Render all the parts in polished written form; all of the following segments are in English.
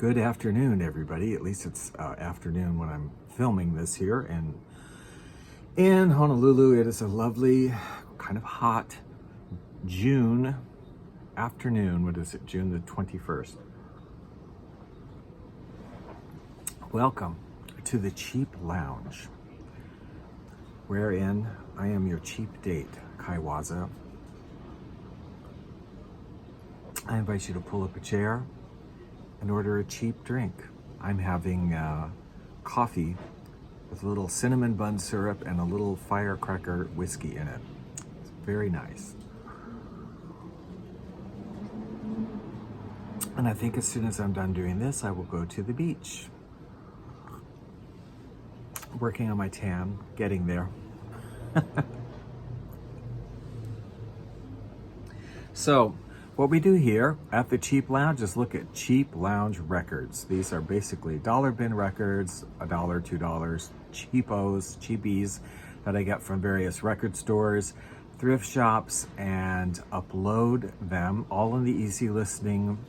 Good afternoon, everybody. At least it's afternoon when I'm filming this here. And in Honolulu, it is a lovely, kind of hot June afternoon. What is it? June the 21st. Welcome to the Cheap Lounge, wherein I am your cheap date, Kaiwaza. I invite you to pull up a chair and order a cheap drink. I'm having coffee with a little cinnamon bun syrup and a little firecracker whiskey in it. It's very nice. And I think as soon as I'm done doing this, I will go to the beach. Working on my tan, getting there. So, what we do here at the Cheap Lounge is look at cheap lounge records. These are basically dollar bin records, $1, $2, cheapies that I get from various record stores, thrift shops, and upload them all in the easy listening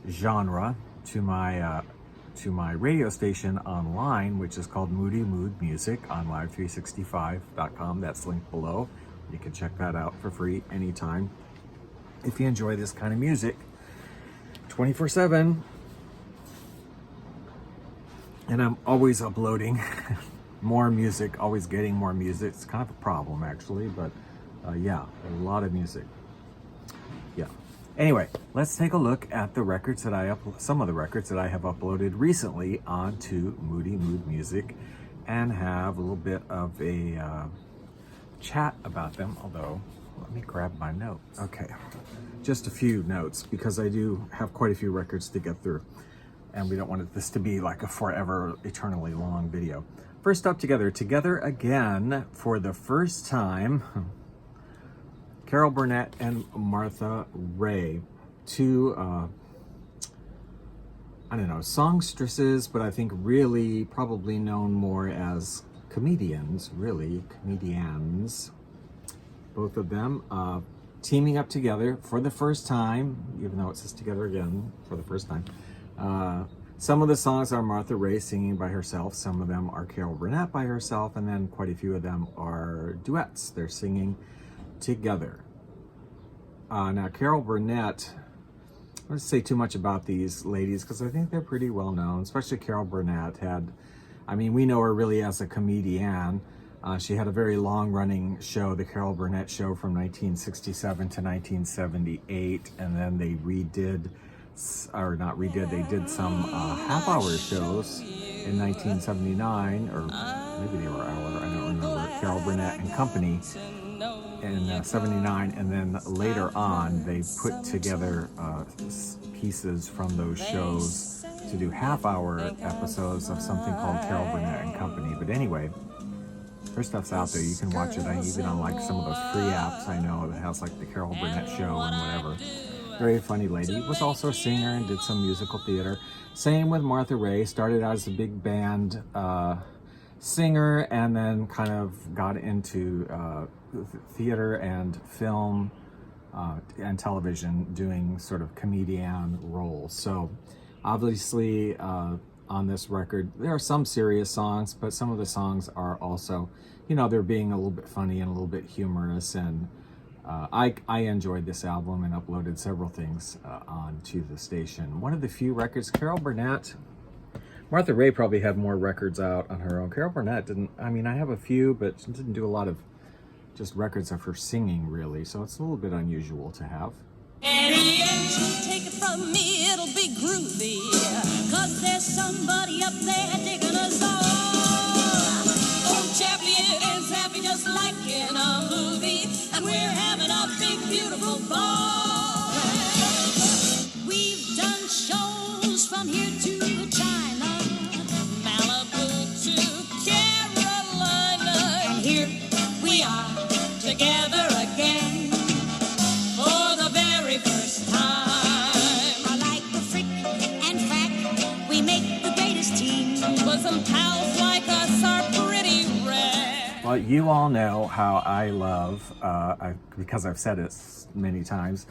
genre to my radio station online, which is called Moody Mood Music on live365.com. That's linked below. You can check that out for free anytime. If you enjoy this kind of music 24/7, and I'm always uploading more music, always getting more music. It's kind of a problem actually, but yeah, a lot of music. Yeah. Anyway, let's take a look at the records that some of the records that I have uploaded recently onto Moody Mood Music, and have a little bit of a chat about them. Although, let me grab my notes. Okay, just a few notes because I do have quite a few records to get through, and we don't want this to be like a forever, eternally long video. First up, Together Again, for the first time, Carol Burnet and Martha Raye, two, I don't know, songstresses, but I think really probably known more as comedians, both of them teaming up together for the first time, even though it says Together Again for the first time. Some of the songs are Martha Raye singing by herself, some of them are Carol Burnett by herself, and then quite a few of them are duets. They're singing together. Now, Carol Burnett, I don't say too much about these ladies because I think they're pretty well known, especially Carol Burnett we know her really as a comedian. She had a very long-running show, the Carol Burnett Show, from 1967 to 1978, and then they did some half-hour shows in 1979, or maybe they were hour, I don't remember, Carol Burnett and Company in 79, and then later on they put together pieces from those shows to do half-hour episodes of something called Carol Burnett and Company. But anyway, her stuff's out there. You can watch it even on like some of those free apps I know that has like the Carol Burnett Show and whatever. Very funny lady. Was also a singer and did some musical theater. Same with Martha Raye. Started out as a big band singer, and then kind of got into theater and film and television, doing sort of comedian roles. So obviously on this record there are some serious songs, but some of the songs are also, they're being a little bit funny and a little bit humorous, and I enjoyed this album and uploaded several things onto the station. One of the few records, Carol Burnett, Martha Raye probably had more records out on her own. Carol Burnett didn't. I have a few, but she didn't do a lot of just records of her singing, really, so it's a little bit unusual to have. Take it from me, it'll be groovy, 'cause there's somebody up there digging us all. Old Chaplin is happy just like in a movie, and we're having a big, beautiful ball. We've done shows from here to China, Malibu to Carolina, and here we are together again. Well, you all know how I love, because I've said it many times,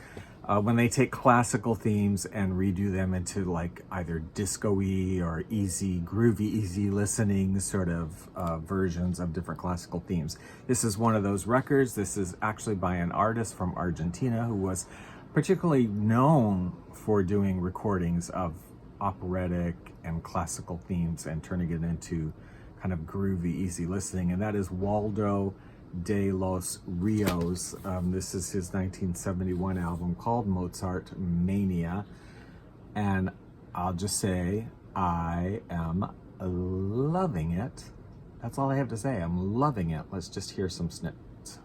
when they take classical themes and redo them into like either disco-y or easy, groovy, easy listening sort of versions of different classical themes. This is one of those records. This is actually by an artist from Argentina who was particularly known for doing recordings of operatic and classical themes and turning it into kind of groovy, easy listening, and that is Waldo de los Rios. This is his 1971 album called Mozart Mania, and I'll just say I am loving it. That's all I have to say. I'm loving it. Let's just hear some snippets.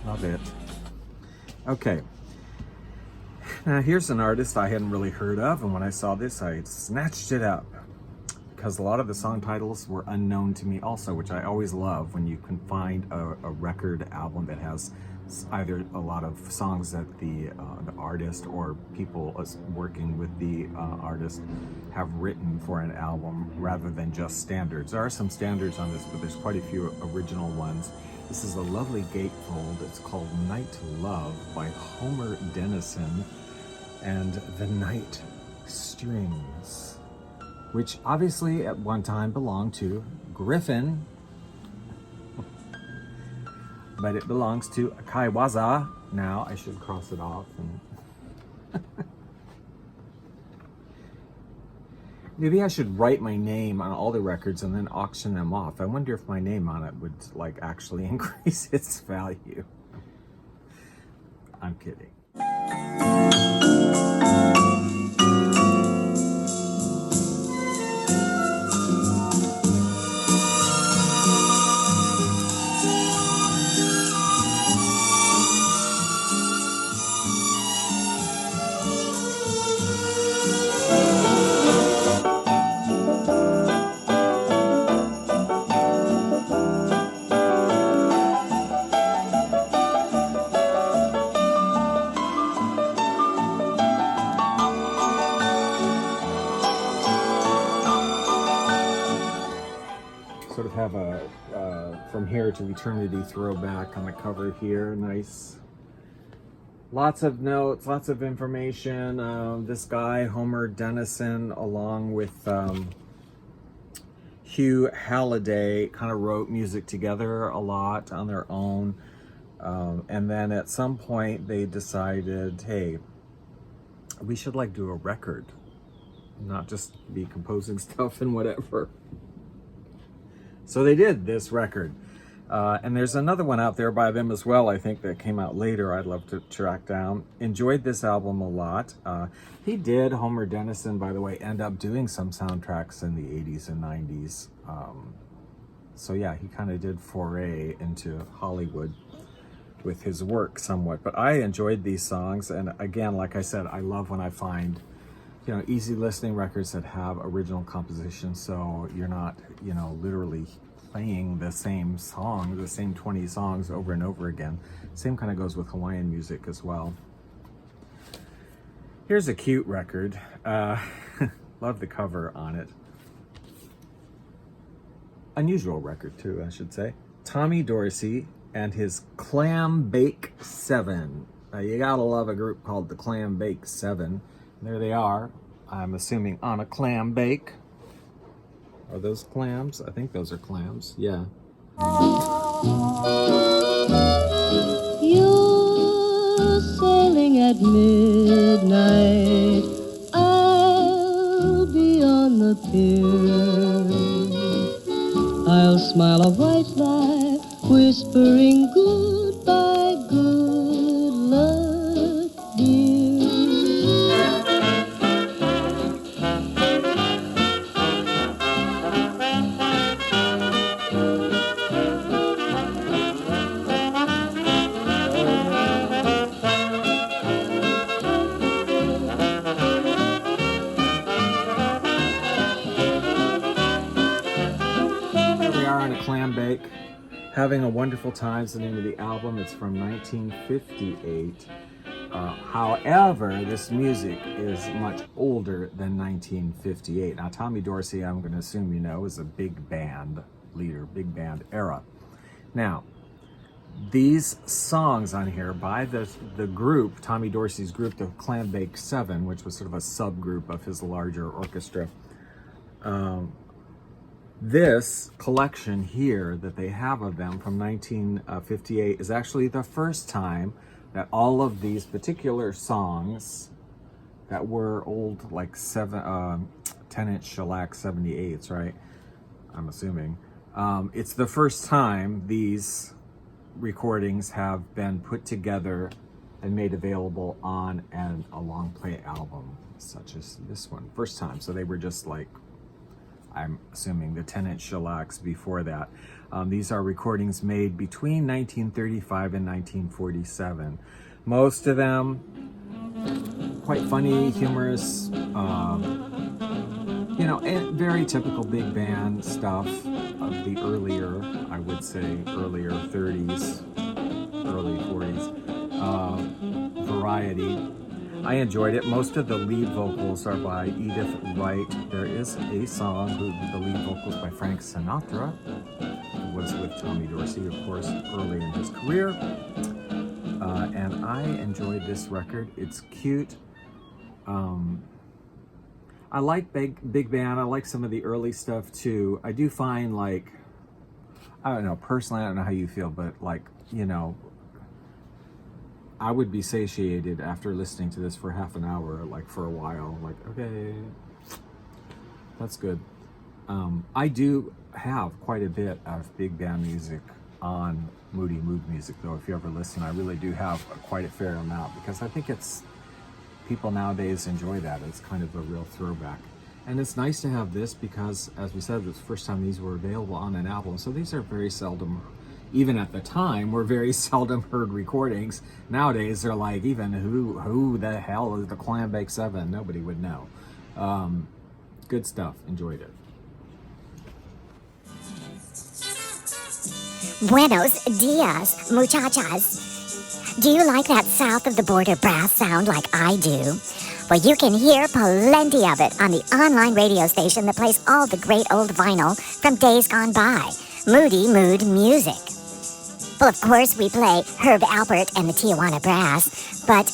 Love it. Okay. Now here's an artist I hadn't really heard of, and when I saw this, I snatched it up because a lot of the song titles were unknown to me also, which I always love when you can find a record album that has either a lot of songs that the artist or people working with the artist have written for an album rather than just standards. There are some standards on this, but there's quite a few original ones. This is a lovely gatefold. It's called Night Love by Homer Dennison and the Night Strings, which obviously at one time belonged to Griffin, but it belongs to Kaiwaza. Now I should cross it off. And maybe I should write my name on all the records and then auction them off. I wonder if my name on it would like actually increase its value. I'm kidding. Sort of have a From Here to Eternity throwback on the cover here. Nice. Lots of notes, lots of information. This guy, Homer Dennison, along with Hugh Halliday, kind of wrote music together a lot on their own. And then at some point they decided, hey, we should like do a record, not just be composing stuff and whatever. So they did this record. And there's another one out there by them as well, I think, that came out later. I'd love to track down. Enjoyed this album a lot. He did, Homer Dennison, by the way, end up doing some soundtracks in the 80s and 90s. So yeah, he kind of did foray into Hollywood with his work somewhat. But I enjoyed these songs. And again, like I said, I love when I find, you know, easy listening records that have original compositions, so you're not, you know, literally playing the same song, the same 20 songs over and over again. Same kind of goes with Hawaiian music as well. Here's a cute record. Love the cover on it. Unusual record too, I should say. Tommy Dorsey and his Clambake 7. You gotta love a group called the Clambake 7. There they are, I'm assuming on a clam bake. Are those clams? I think those are clams, yeah. You're sailing at midnight, I'll be on the pier. I'll smile a white lie, whispering goodbye, good luck, dear. Clambake. Having a Wonderful Time is the name of the album. It's from 1958. However, this music is much older than 1958. Now, Tommy Dorsey, I'm going to assume you know, is a big band leader, big band era. Now, these songs on here by the group, Tommy Dorsey's group, the Clambake 7, which was sort of a subgroup of his larger orchestra. This collection here that they have of them from 1958 is actually the first time that all of these particular songs that were old, like 10-inch shellac 78s, right? I'm assuming. It's the first time these recordings have been put together and made available on a long play album, such as this one. First time. So they were just like, I'm assuming, the 10-inch shellacs before that. These are recordings made between 1935 and 1947. Most of them quite funny, humorous, you know, and very typical big band stuff of the earlier, I would say, earlier 30s, early 40s variety. I enjoyed it. Most of the lead vocals are by Edith Wright. There is a song, the lead vocals by Frank Sinatra, who was with Tommy Dorsey, of course, early in his career. And I enjoyed this record. It's cute. I like big band. I like some of the early stuff too. I do find, like, I don't know, personally, I don't know how you feel, but like, you know, I would be satiated after listening to this for half an hour, like for a while, like, okay, that's good. I do have quite a bit of big band music on Moody Mood Music, though. If you ever listen, I really do have quite a fair amount, because I think people nowadays enjoy that. It's kind of a real throwback. And it's nice to have this because, as we said, it's the first time these were available on an album. So these are very seldom, even at the time, were very seldom heard recordings. Nowadays, they're like, even who the hell is the Clambake 7? Nobody would know. Good stuff. Enjoyed it. Buenos dias, muchachas. Do you like that south of the border brass sound like I do? Well, you can hear plenty of it on the online radio station that plays all the great old vinyl from days gone by, Moody Mood Music. Well, of course, we play Herb Alpert and the Tijuana Brass, but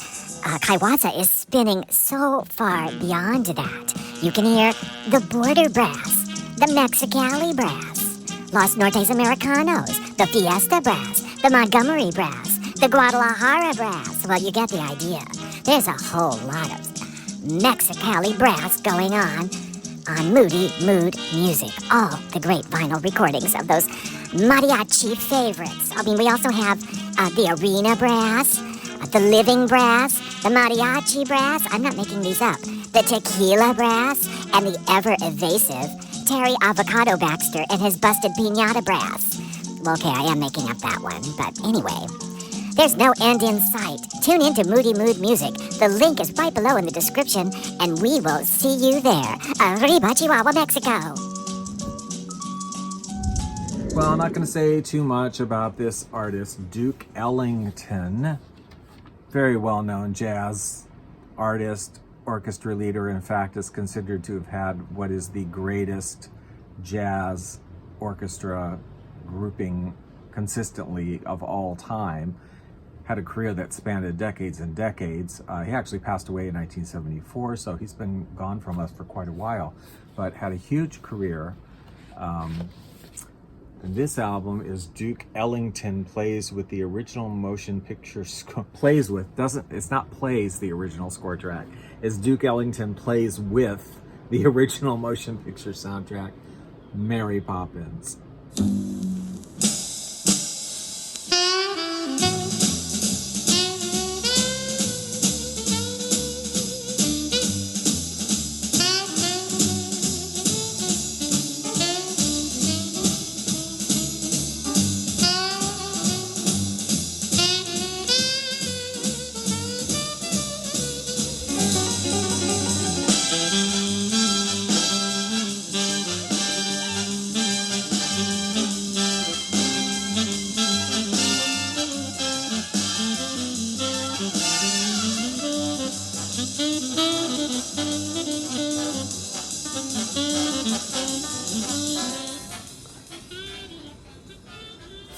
Kaiwatsa is spinning so far beyond that. You can hear the Border Brass, the Mexicali Brass, Los Nortes Americanos, the Fiesta Brass, the Montgomery Brass, the Guadalajara Brass. Well, you get the idea. There's a whole lot of Mexicali Brass going on Moody Mood Music. All the great vinyl recordings of those mariachi favorites. I mean, we also have the Arena Brass, the Living Brass, the Mariachi Brass. I'm not making these up. The Tequila Brass, and the ever-evasive Terry Avocado Baxter and his Busted Piñata Brass. Well, okay, I am making up that one, but anyway. There's no end in sight. Tune in to Moody Mood Music. The link is right below in the description, and we will see you there. Arriba, Chihuahua, Mexico. Well, I'm not going to say too much about this artist, Duke Ellington. Very well-known jazz artist, orchestra leader. In fact, is considered to have had what is the greatest jazz orchestra grouping consistently of all time. Had a career that spanned decades and decades. He actually passed away in 1974, so he's been gone from us for quite a while, but had a huge career. And this album is Duke Ellington plays with the original motion picture plays the original score track. It's Duke Ellington plays with the original motion picture soundtrack, Mary Poppins.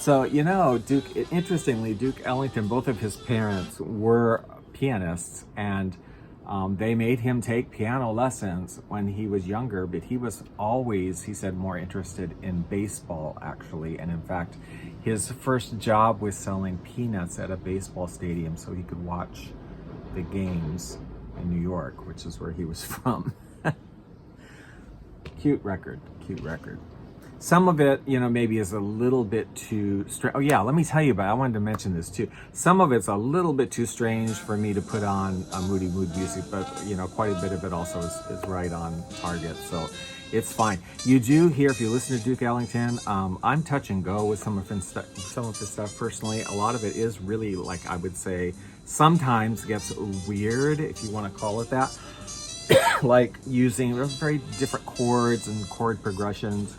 So, interestingly, Duke Ellington, both of his parents were pianists, and they made him take piano lessons when he was younger, but he was always, he said, more interested in baseball, actually. And in fact, his first job was selling peanuts at a baseball stadium so he could watch the games in New York, which is where he was from. Cute record. Some of it, maybe is a little bit too strange. Oh yeah, let me tell you about it. I wanted to mention this too. Some of it's a little bit too strange for me to put on a Moody mood music, but quite a bit of it also is right on target. So it's fine. You do hear, if you listen to Duke Ellington, I'm touch and go with some of his stuff personally. A lot of it is really, like I would say, sometimes gets weird, if you want to call it that. Like using very different chords and chord progressions.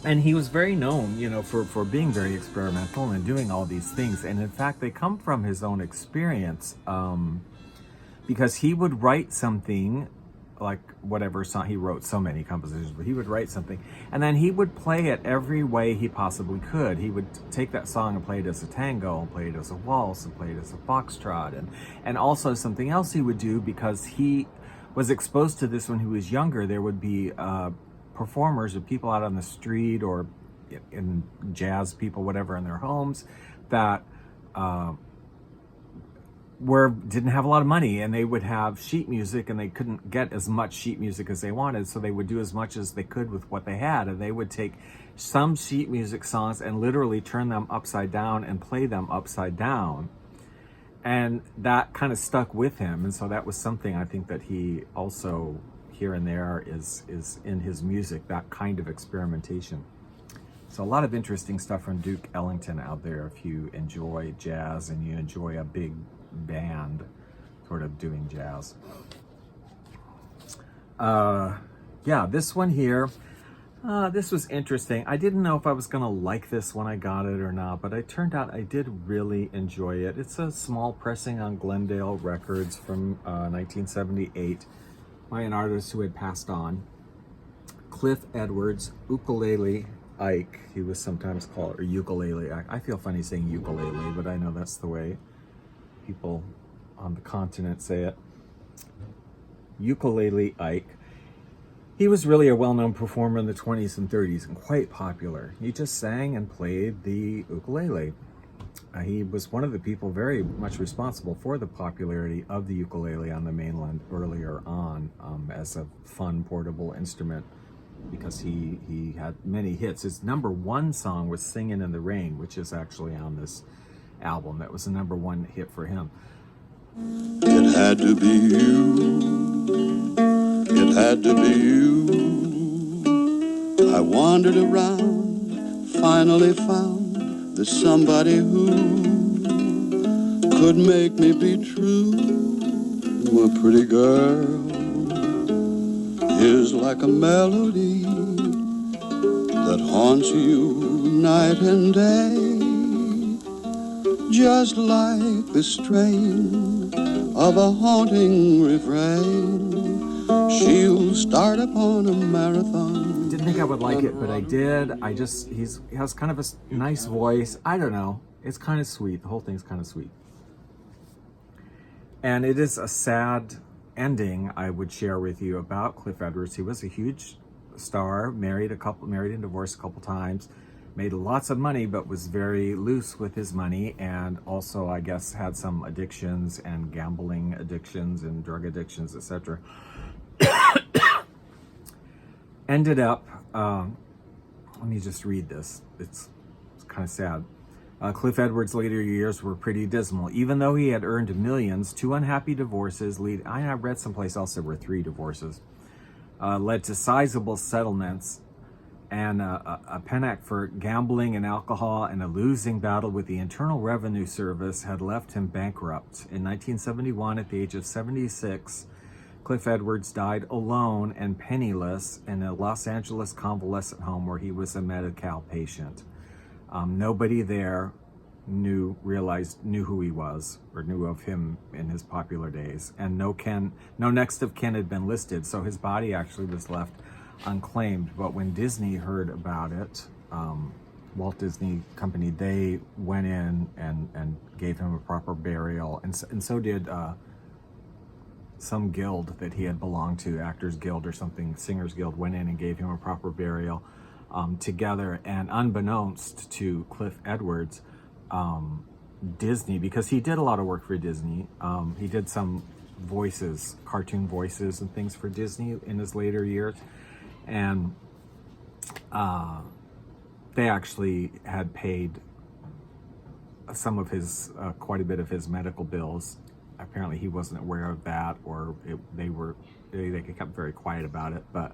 And he was very known, for being very experimental and doing all these things. And in fact, they come from his own experience, because he would write something, like whatever song, he wrote so many compositions, but he would write something, and then he would play it every way he possibly could. He would take that song and play it as a tango, and play it as a waltz, and play it as a foxtrot, and also something else he would do, because he was exposed to this when he was younger. There would be performers or people out on the street, or in jazz people, whatever, in their homes, that didn't have a lot of money, and they would have sheet music, and they couldn't get as much sheet music as they wanted, so they would do as much as they could with what they had, and they would take some sheet music songs and literally turn them upside down and play them upside down. And that kind of stuck with him, and so that was something I think that he also here and there is in his music, that kind of experimentation. So a lot of interesting stuff from Duke Ellington out there if you enjoy jazz and you enjoy a big band sort of doing jazz. Yeah, this one here, this was interesting. I didn't know if I was gonna like this when I got it or not, but it turned out I did really enjoy it. It's a small pressing on Glendale Records from 1978 by an artist who had passed on, Cliff Edwards, Ukulele Ike, he was sometimes called, or Ukulele Ike. I feel funny saying ukulele, but I know that's the way people on the continent say it. Ukulele Ike. He was really a well-known performer in the 20s and 30s and quite popular. He just sang and played the ukulele. He was one of the people very much responsible for the popularity of the ukulele on the mainland earlier on, as a fun portable instrument, because he had many hits. His number one song was Singin' in the Rain, which is actually on this album. That was the number one hit for him. It had to be you. It had to be you. I wandered around, finally found there's somebody who could make me be true. A pretty girl is like a melody that haunts you night and day, just like the strain of a haunting refrain. She'll start upon a marathon. Didn't think I would like it, but I did. He has kind of a nice voice. I don't know. It's kind of sweet. The whole thing's kind of sweet. And it is a sad ending I would share with you about Cliff Edwards. He was a huge star, married and divorced a couple times, made lots of money, but was very loose with his money, and also, I guess, had some addictions and gambling addictions and drug addictions, etc. Ended up, let me just read this. It's kind of sad. Cliff Edwards' later years were pretty dismal. Even though he had earned millions, 2 unhappy divorces I read someplace else there were 3 divorces, led to sizable settlements, and a panic for gambling and alcohol, and a losing battle with the Internal Revenue Service had left him bankrupt. In 1971, at the age of 76, Cliff Edwards died alone and penniless in a Los Angeles convalescent home where he was a Medi-Cal patient. Nobody there knew who he was, or knew of him in his popular days, and no next of kin had been listed, so his body actually was left unclaimed. But when Disney heard about it, Walt Disney Company, they went in and gave him a proper burial, and so did some guild that he had belonged to, Actors Guild or something, Singers Guild, went in and gave him a proper burial together. And unbeknownst to Cliff Edwards, Disney, because he did a lot of work for Disney, he did some voices, cartoon voices and things for Disney in his later years, and they actually had paid some of his, quite a bit of his medical bills. Apparently he wasn't aware of that, or they kept very quiet about it, but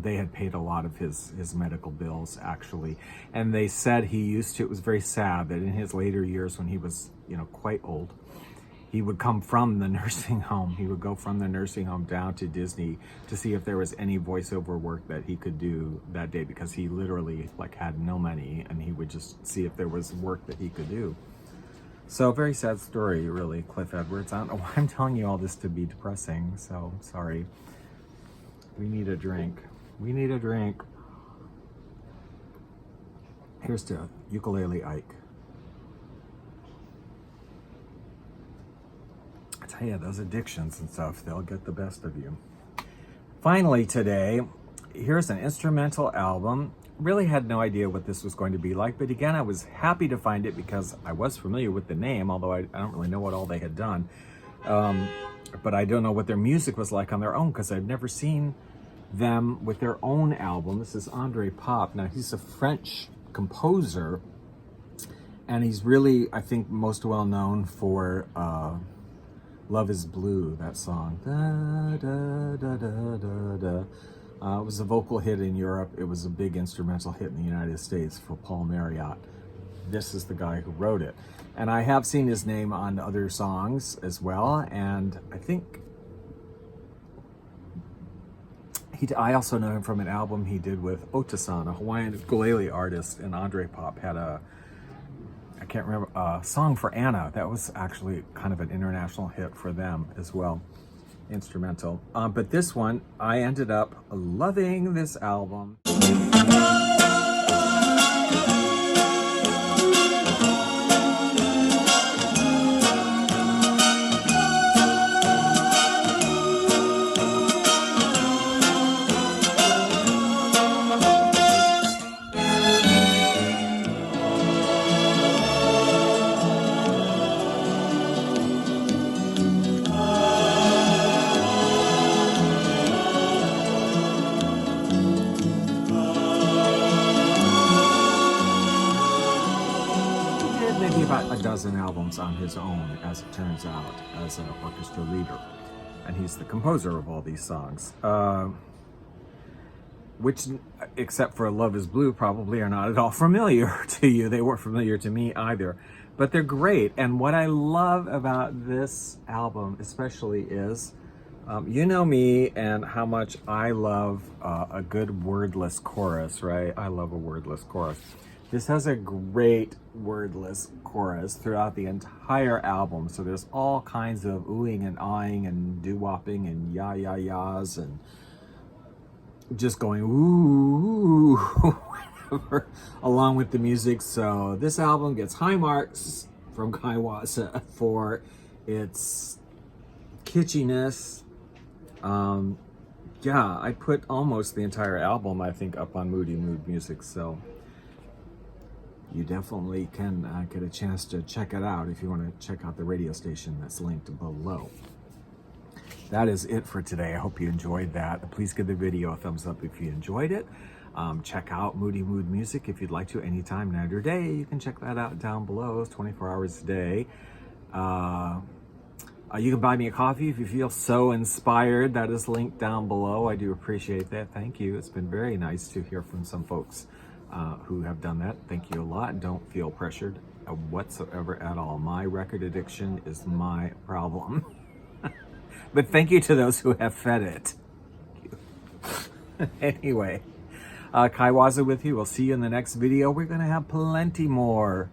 they had paid a lot of his medical bills, actually. And they said he used to, it was very sad that in his later years, when he was, quite old, he would come from the nursing home. He would go from the nursing home down to Disney to see if there was any voiceover work that he could do that day, because he literally had no money, and he would just see if there was work that he could do. So very sad story, really, Cliff Edwards. I don't know why I'm telling you all this to be depressing, so sorry. We need a drink. We need a drink. Here's to Ukulele Ike. I tell you, those addictions and stuff, they'll get the best of you. Finally today, here's an instrumental album. Really had no idea what this was going to be like, but again, I was happy to find it because I was familiar with the name, although I don't really know what all they had done. But I don't know what their music was like on their own, because I've never seen them with their own album. This is Andre Popp. Now, he's a French composer, and he's really, I think, most well known for Love is Blue, that song. Da, da, da, da, da, da. It was a vocal hit in Europe. It was a big instrumental hit in the United States for Paul Marriott. This is the guy who wrote it. And I have seen his name on other songs as well. And I think I also know him from an album he did with Otasan, a Hawaiian ukulele artist. And Andre Popp had I can't remember, a song for Anna. That was actually kind of an international hit for them as well. Instrumental. But this one, I ended up loving this album. About a dozen albums on his own, as it turns out, as an orchestra leader, and he's the composer of all these songs, which, except for Love is Blue, probably are not at all familiar to you. They weren't familiar to me either, but they're great. And what I love about this album especially is, you know me and how much I love a good wordless chorus, right? I love a wordless chorus. This has a great wordless chorus throughout the entire album. So there's all kinds of oohing and ahhing and doo-wopping and yah-yah-yahs and just going ooh, whatever, along with the music. So this album gets high marks from Kaiwasa for its kitschiness. Yeah, I put almost the entire album, I think, up on Moody Mood Music. So you definitely can get a chance to check it out if you want to check out the radio station that's linked below. That is it for today. I hope you enjoyed that. Please give the video a thumbs up if you enjoyed it. Check out Moody Mood Music if you'd like to, anytime, night or day. You can check that out down below. It's 24 hours a day. You can buy me a coffee if you feel so inspired. That is linked down below. I do appreciate that. Thank you. It's been very nice to hear from some folks who have done that. Thank you a lot. Don't feel pressured whatsoever at all. My record addiction is my problem. But thank you to those who have fed it. Anyway, Kaiwaza with you. We'll see you in the next video. We're going to have plenty more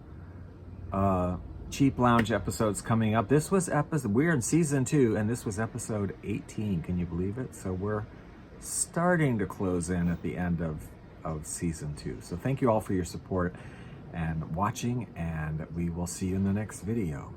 Cheap Lounge episodes coming up. This was we're in season 2, and this was episode 18. Can you believe it? So we're starting to close in at the end of of season 2. So thank you all for your support and watching, and we will see you in the next video.